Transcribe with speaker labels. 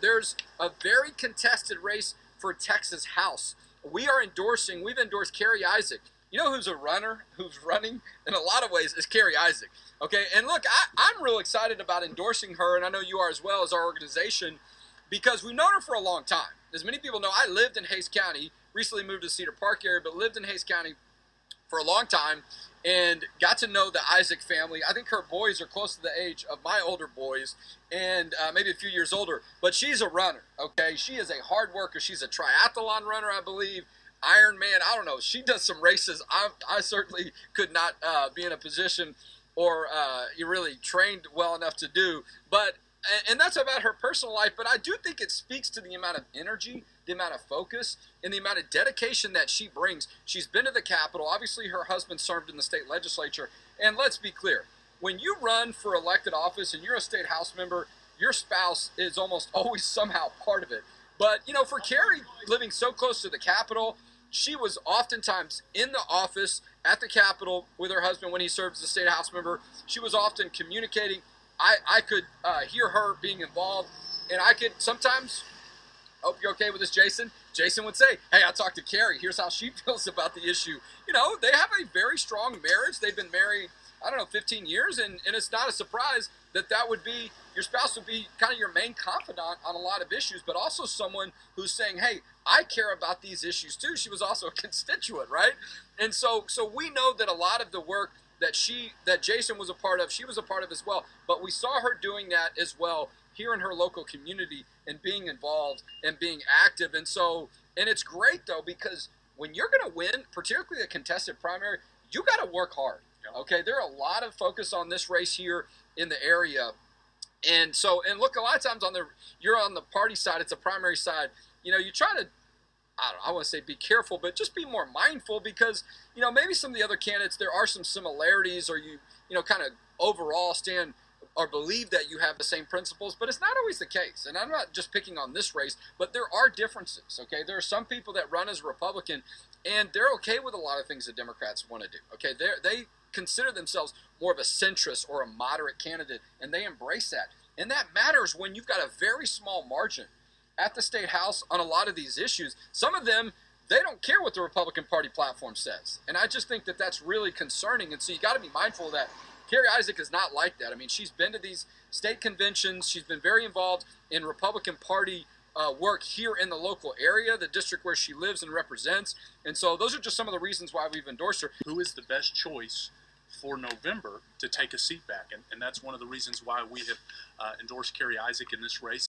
Speaker 1: There's a very contested race for Texas House. We've endorsed Carrie Isaac. You know who's a runner, who's running in a lot of ways, is Carrie Isaac. Okay, and look, I'm real excited about endorsing her, and I know you are as well, as our organization, because we've known her for a long time. As many people know, I lived in Hays County, recently moved to Cedar Park area, but lived in Hays County for a long time and got to know the Isaac family. I think her boys are close to the age of my older boys and maybe a few years older, but she's a runner, okay? She is a hard worker. She's a triathlon runner, I believe. Ironman, I don't know. She does some races I certainly could not be in a position or you really trained well enough to do. And that's about her personal life, but I do think it speaks to the amount of energy, the amount of focus, and the amount of dedication that she brings. She's been to the Capitol. Obviously, her husband served in the state legislature. And let's be clear, when you run for elected office and you're a state house member, your spouse is almost always somehow part of it. But, you know, for Carrie, living so close to the Capitol, she was oftentimes in the office at the Capitol with her husband when he served as a state house member. She was often communicating. I could hear her being involved, and I could sometimes, hope you're okay with this, Jason. Jason would say, hey, I talked to Carrie. Here's how she feels about the issue. You know, they have a very strong marriage. They've been married, 15 years, and it's not a surprise that would be, your spouse would be kind of your main confidant on a lot of issues, but also someone who's saying, hey, I care about these issues too. She was also a constituent, right? And so we know that a lot of the work that Jason was a part of, she was a part of as well. But we saw her doing that as well here in her local community and being involved and being active. And it's great though, because when you're going to win, particularly a contested primary, you got to work hard. Okay, there are a lot of focus on this race here in the area. And look, a lot of times you're on the party side, it's a primary side. You know, you try to, I want to say be careful, but just be more mindful because, you know, maybe some of the other candidates, there are some similarities or you kind of overall stand or believe that you have the same principles, but it's not always the case. And I'm not just picking on this race, but there are differences, okay? There are some people that run as a Republican and they're okay with a lot of things that Democrats want to do, okay? They consider themselves more of a centrist or a moderate candidate, and they embrace that. And that matters when you've got a very small margin at the state house on a lot of these issues. Some of them, they don't care what the Republican Party platform says. And I just think that that's really concerning. And so you got to be mindful of that. Carrie Isaac is not like that. I mean, she's been to these state conventions. She's been very involved in Republican Party work here in the local area, the district where she lives and represents. And so those are just some of the reasons why we've endorsed her.
Speaker 2: Who is the best choice for November to take a seat back? And that's one of the reasons why we have endorsed Carrie Isaac in this race.